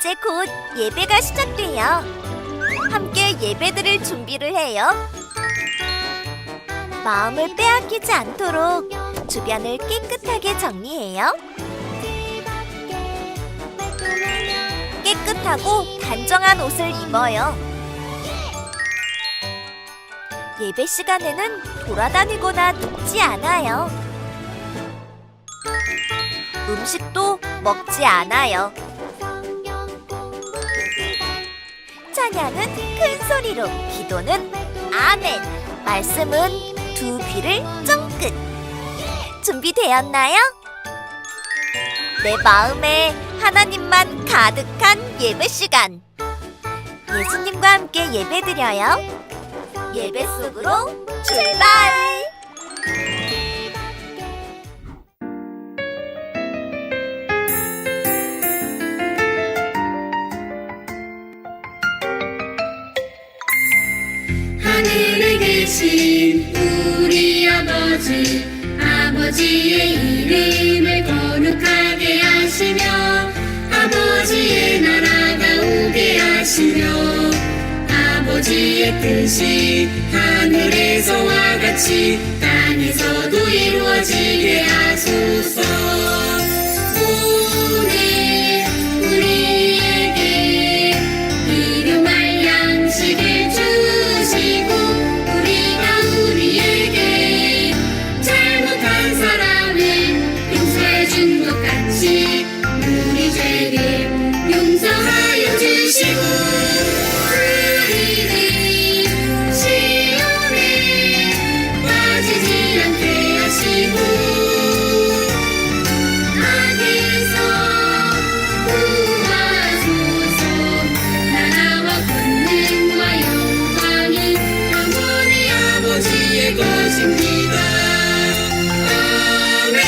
이제 곧 예배가 시작돼요. 함께 예배드릴 준비를 해요. 마음을 빼앗기지 않도록 주변을 깨끗하게 정리해요. 깨끗하고 단정한 옷을 입어요. 예배 시간에는 돌아다니거나 눕지 않아요. 음식도 먹지 않아요. 찬양은 큰 소리로, 기도는 아멘, 말씀은 두 귀를 쫑긋. 준비되었나요? 내 마음에 하나님만 가득한 예배 시간. 예수님과 함께 예배드려요. 예배 속으로 출발! 하늘에 계신 우리 아버지, 아버지의 이름을 거룩하게 하시며 아버지의 나라가 오게 하시며 아버지의 뜻이 하늘에서와 같이 땅에서도 이루어지게 하소서. 오늘 우리에게 일용할 양식을 주시고 우리에게 잘못한 사람을 용서해 준 것 같이 우리 죄를 용서하여 주시고 우리를 시험에 빠지지 않게 하시고 악에서 구하소서. 나라와 권능과 영광이 영원히 아버지의 것입니다. 아멘.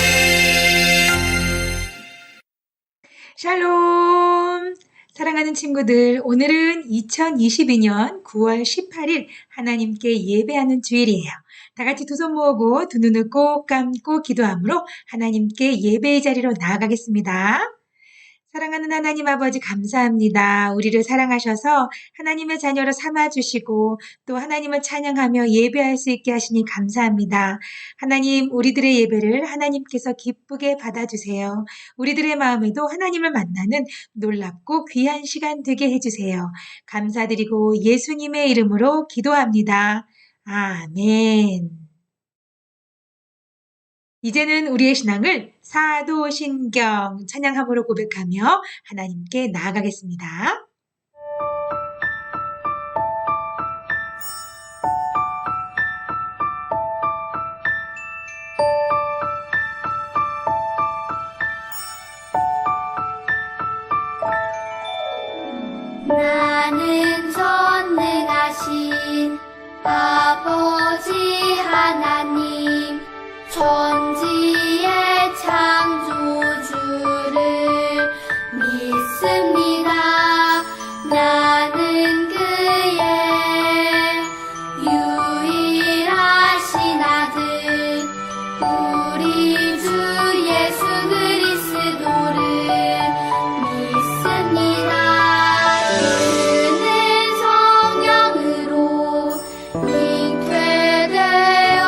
샬롬! 사랑하는 친구들, 오늘은 2022년 9월 18일 하나님께 예배하는 주일이에요. 다 같이 두 손 모으고 두 눈을 꼭 감고 기도함으로 하나님께 예배의 자리로 나아가겠습니다. 사랑하는 하나님 아버지 감사합니다. 우리를 사랑하셔서 하나님의 자녀로 삼아주시고 또 하나님을 찬양하며 예배할 수 있게 하시니 감사합니다. 하나님, 우리들의 예배를 하나님께서 기쁘게 받아주세요. 우리들의 마음에도 하나님을 만나는 놀랍고 귀한 시간 되게 해주세요. 감사드리고 예수님의 이름으로 기도합니다. 아멘. 이제는 우리의 신앙을 사도신경 찬양함으로 고백하며 하나님께 나아가겠습니다. 나는 전능하신 아버지 하나님 천지의 창조주를 믿습니다. 나는 그의 유일하신 아들 우리 주 예수 그리스도를 믿습니다. 그는 성령으로 잉태되어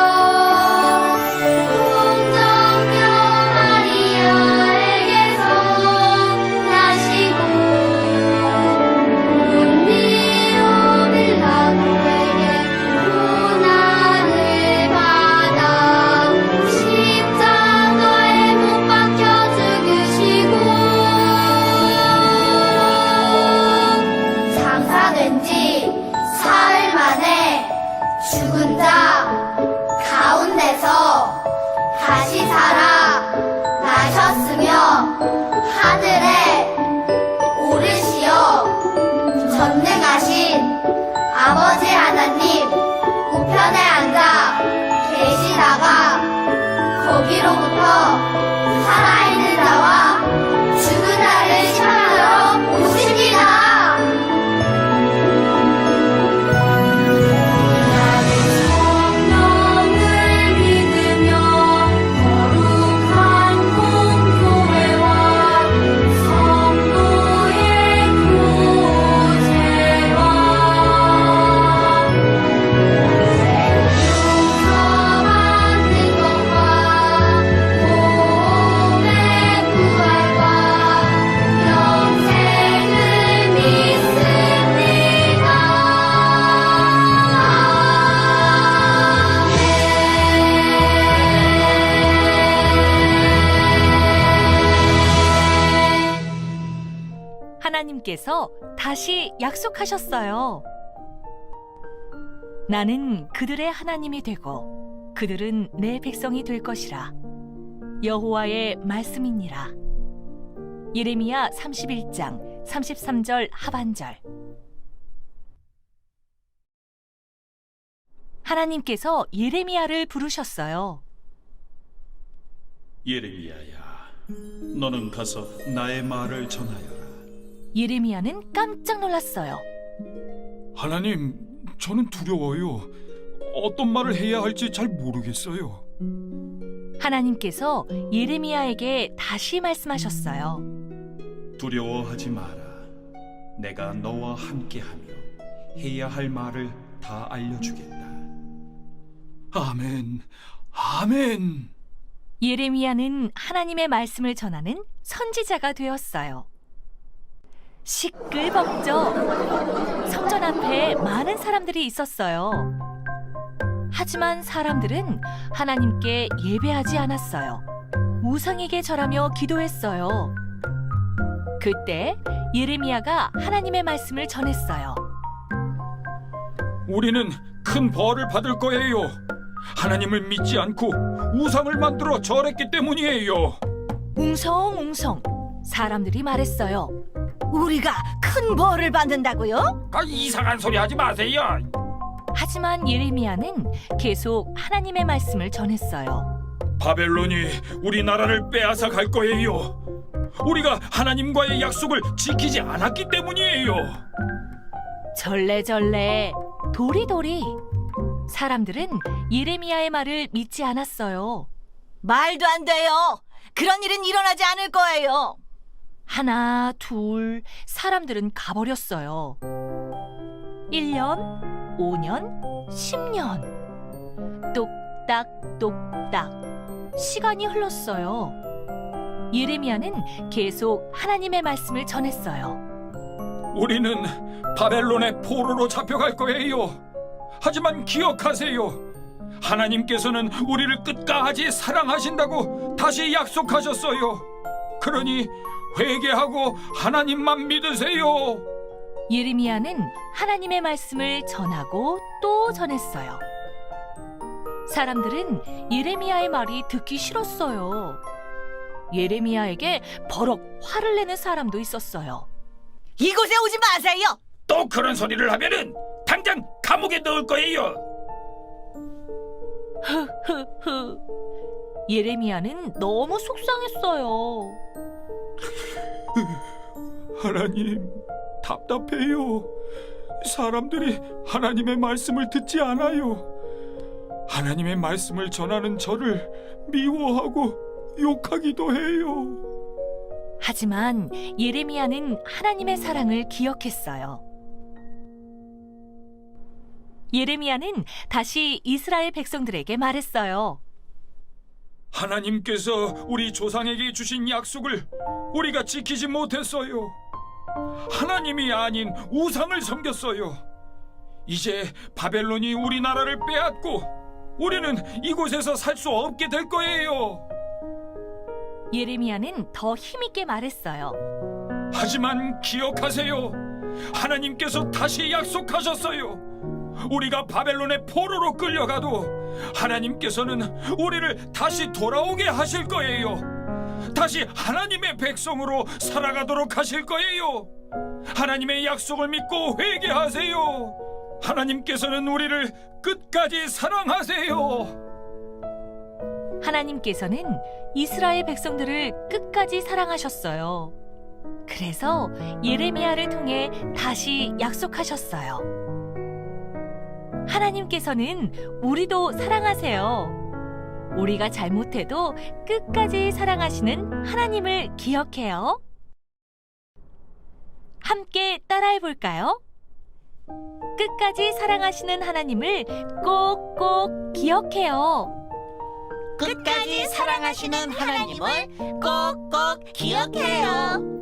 하나님께서 다시 약속하셨어요. 나는 그들의 하나님이 되고 그들은 내 백성이 될 것이라. 여호와의 말씀이니라. 예레미야 31장 33절 하반절. 하나님께서 예레미야를 부르셨어요. 예레미야야, 너는 가서 나의 말을 전하여라. 예레미야는 깜짝 놀랐어요. 하나님, 저는 두려워요. 어떤 말을 해야 할지 잘 모르겠어요. 하나님께서 예레미야에게 다시 말씀하셨어요. 두려워하지 마라. 내가 너와 함께하며 해야 할 말을 다 알려주겠다. 아멘, 아멘. 예레미야는 하나님의 말씀을 전하는 선지자가 되었어요. 시끌벅적 성전 앞에 많은 사람들이 있었어요. 하지만 사람들은 하나님께 예배하지 않았어요. 우상에게 절하며 기도했어요. 그때 예레미야가 하나님의 말씀을 전했어요. 우리는 큰 벌을 받을 거예요. 하나님을 믿지 않고 우상을 만들어 절했기 때문이에요. 웅성웅성 사람들이 말했어요. 우리가 큰 벌을 받는다고요? 이상한 소리 하지 마세요. 하지만 예레미야는 계속 하나님의 말씀을 전했어요. 바벨론이 우리나라를 빼앗아 갈 거예요. 우리가 하나님과의 약속을 지키지 않았기 때문이에요. 절레절레 도리도리 사람들은 예레미야의 말을 믿지 않았어요. 말도 안 돼요. 그런 일은 일어나지 않을 거예요. 하나, 둘, 사람들은 가버렸어요. 1년, 5년, 10년. 똑딱똑딱 시간이 흘렀어요. 예레미야는 계속 하나님의 말씀을 전했어요. 우리는 바벨론의 포로로 잡혀갈 거예요. 하지만 기억하세요. 하나님께서는 우리를 끝까지 사랑하신다고 다시 약속하셨어요. 그러니 회개하고 하나님만 믿으세요. 예레미야는 하나님의 말씀을 전하고 또 전했어요. 사람들은 예레미야의 말이 듣기 싫었어요. 예레미야에게 버럭 화를 내는 사람도 있었어요. 이곳에 오지 마세요. 또 그런 소리를 하면은 당장 감옥에 넣을 거예요. 흐흐흐. 예레미야는 너무 속상했어요. 하나님, 답답해요. 사람들이 하나님의 말씀을 듣지 않아요. 하나님의 말씀을 전하는 저를 미워하고 욕하기도 해요. 하지만 예레미야는 하나님의 사랑을 기억했어요. 예레미야는 다시 이스라엘 백성들에게 말했어요. 하나님께서 우리 조상에게 주신 약속을 우리가 지키지 못했어요. 하나님이 아닌 우상을 섬겼어요. 이제 바벨론이 우리나라를 빼앗고 우리는 이곳에서 살 수 없게 될 거예요. 예레미야는 더 힘있게 말했어요. 하지만 기억하세요. 하나님께서 다시 약속하셨어요. 우리가 바벨론의 포로로 끌려가도 하나님께서는 우리를 다시 돌아오게 하실 거예요. 다시 하나님의 백성으로 살아가도록 하실 거예요. 하나님의 약속을 믿고 회개하세요. 하나님께서는 우리를 끝까지 사랑하세요. 하나님께서는 이스라엘 백성들을 끝까지 사랑하셨어요. 그래서 예레미야를 통해 다시 약속하셨어요. 하나님께서는 우리도 사랑하세요. 우리가 잘못해도 끝까지 사랑하시는 하나님을 기억해요. 함께 따라해 볼까요? 끝까지 사랑하시는 하나님을 꼭꼭 기억해요. 끝까지 사랑하시는 하나님을 꼭꼭 기억해요.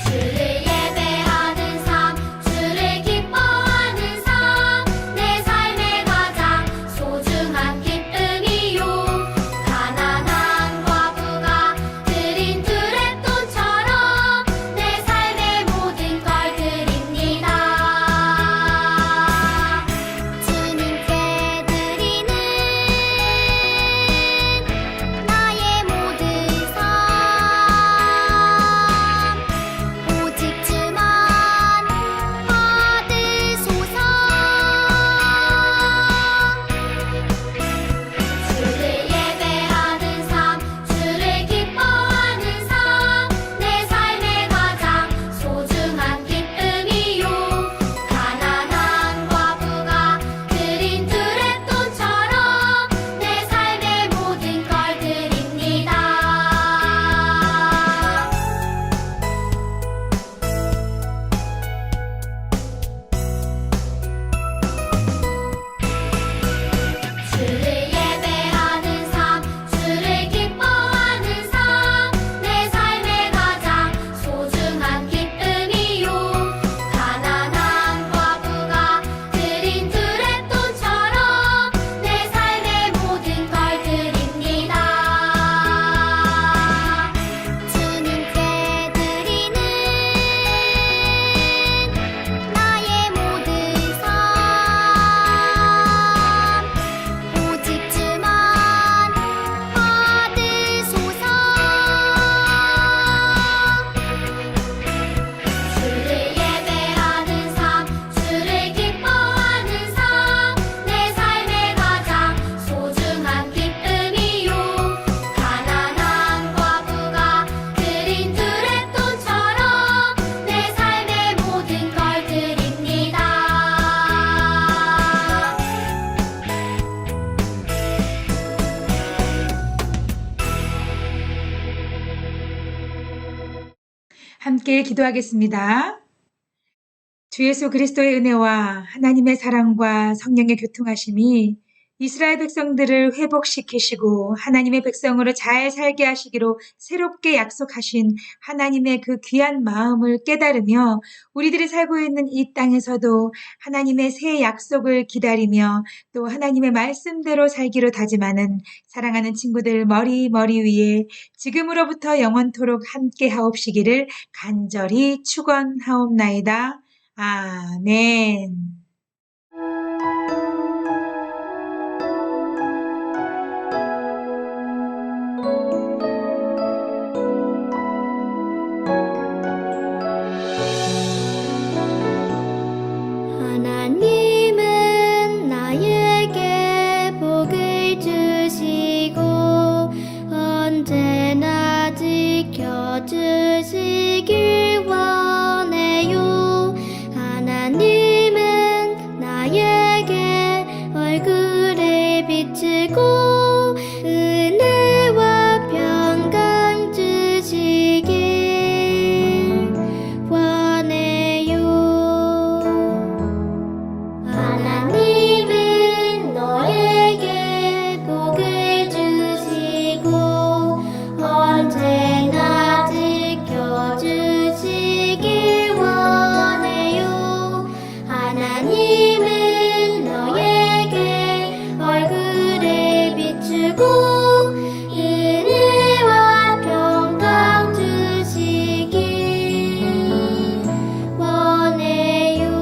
주를 예배하는 삶, 주를 기뻐하는 삶, 함께 기도하겠습니다. 주 예수 그리스도의 은혜와 하나님의 사랑과 성령의 교통하심이 이스라엘 백성들을 회복시키시고 하나님의 백성으로 잘 살게 하시기로 새롭게 약속하신 하나님의 그 귀한 마음을 깨달으며 우리들이 살고 있는 이 땅에서도 하나님의 새 약속을 기다리며 또 하나님의 말씀대로 살기로 다짐하는 사랑하는 친구들 머리 위에 지금으로부터 영원토록 함께 하옵시기를 간절히 축원하옵나이다. 아멘. 하나님은 나에게 복을 주시고 언제나 지켜주시길 원해요. 하나님은 나에게 얼굴을 비추고 은혜와 평강 주시길 원해요. 하나님은 너에게 복을 주시고 언제나 지켜주시길 원해요. 하나님은 너에게 얼굴을 비추고 은혜와 평강 주시길 원해요.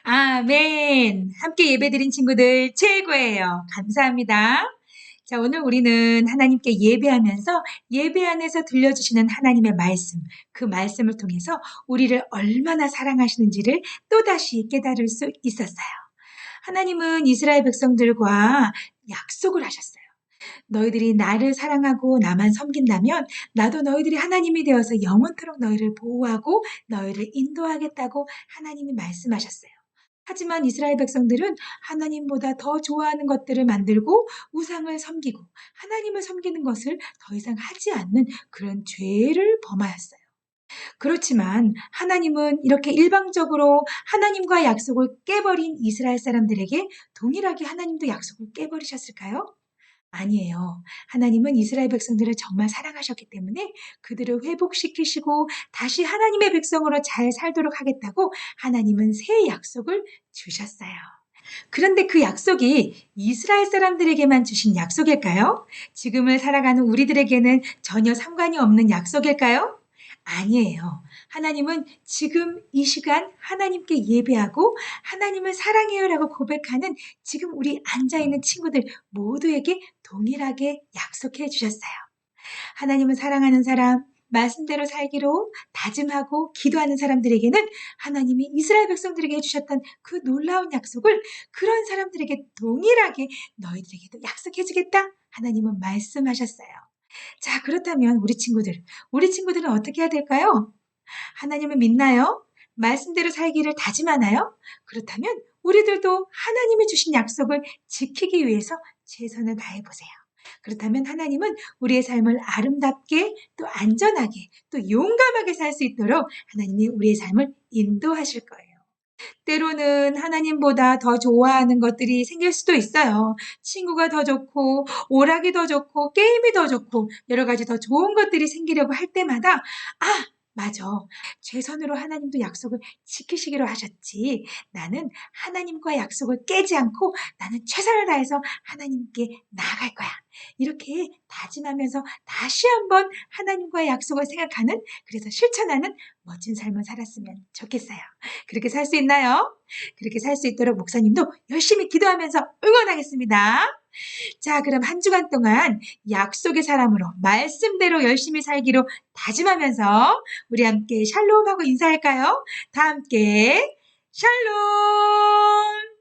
아멘. 함께 예배드린 친구들 최고예요. 감사합니다. 자, 오늘 우리는 하나님께 예배하면서 예배 안에서 들려주시는 하나님의 말씀, 그 말씀을 통해서 우리를 얼마나 사랑하시는지를 또다시 깨달을 수 있었어요. 하나님은 이스라엘 백성들과 약속을 하셨어요. 너희들이 나를 사랑하고 나만 섬긴다면 나도 너희들이 하나님이 되어서 영원토록 너희를 보호하고 너희를 인도하겠다고 하나님이 말씀하셨어요. 하지만 이스라엘 백성들은 하나님보다 더 좋아하는 것들을 만들고 우상을 섬기고 하나님을 섬기는 것을 더 이상 하지 않는 그런 죄를 범하였어요. 그렇지만 하나님은 이렇게 일방적으로 하나님과 약속을 깨버린 이스라엘 사람들에게 동일하게 하나님도 약속을 깨버리셨을까요? 아니에요. 하나님은 이스라엘 백성들을 정말 사랑하셨기 때문에 그들을 회복시키시고 다시 하나님의 백성으로 잘 살도록 하겠다고 하나님은 새 약속을 주셨어요. 그런데 그 약속이 이스라엘 사람들에게만 주신 약속일까요? 지금을 살아가는 우리들에게는 전혀 상관이 없는 약속일까요? 아니에요. 하나님은 지금 이 시간 하나님께 예배하고 하나님을 사랑해요라고 고백하는 지금 우리 앉아있는 친구들 모두에게 동일하게 약속해 주셨어요. 하나님을 사랑하는 사람, 말씀대로 살기로 다짐하고 기도하는 사람들에게는 하나님이 이스라엘 백성들에게 해주셨던 그 놀라운 약속을 그런 사람들에게 동일하게 너희들에게도 약속해 주겠다. 하나님은 말씀하셨어요. 자, 그렇다면 우리 친구들은 어떻게 해야 될까요? 하나님을 믿나요? 말씀대로 살기를 다짐하나요? 그렇다면 우리들도 하나님이 주신 약속을 지키기 위해서 최선을 다해보세요. 그렇다면 하나님은 우리의 삶을 아름답게 또 안전하게 또 용감하게 살 수 있도록 하나님이 우리의 삶을 인도하실 거예요. 때로는 하나님보다 더 좋아하는 것들이 생길 수도 있어요. 친구가 더 좋고 오락이 더 좋고 게임이 더 좋고 여러 가지 더 좋은 것들이 생기려고 할 때마다 맞아. 최선으로 하나님도 약속을 지키시기로 하셨지. 나는 하나님과 약속을 깨지 않고 나는 최선을 다해서 하나님께 나아갈 거야. 이렇게 다짐하면서 다시 한번 하나님과의 약속을 생각하는, 그래서 실천하는 멋진 삶을 살았으면 좋겠어요. 그렇게 살 수 있나요? 그렇게 살 수 있도록 목사님도 열심히 기도하면서 응원하겠습니다. 자, 그럼 한 주간 동안 약속의 사람으로 말씀대로 열심히 살기로 다짐하면서 우리 함께 샬롬하고 인사할까요? 다 함께 샬롬!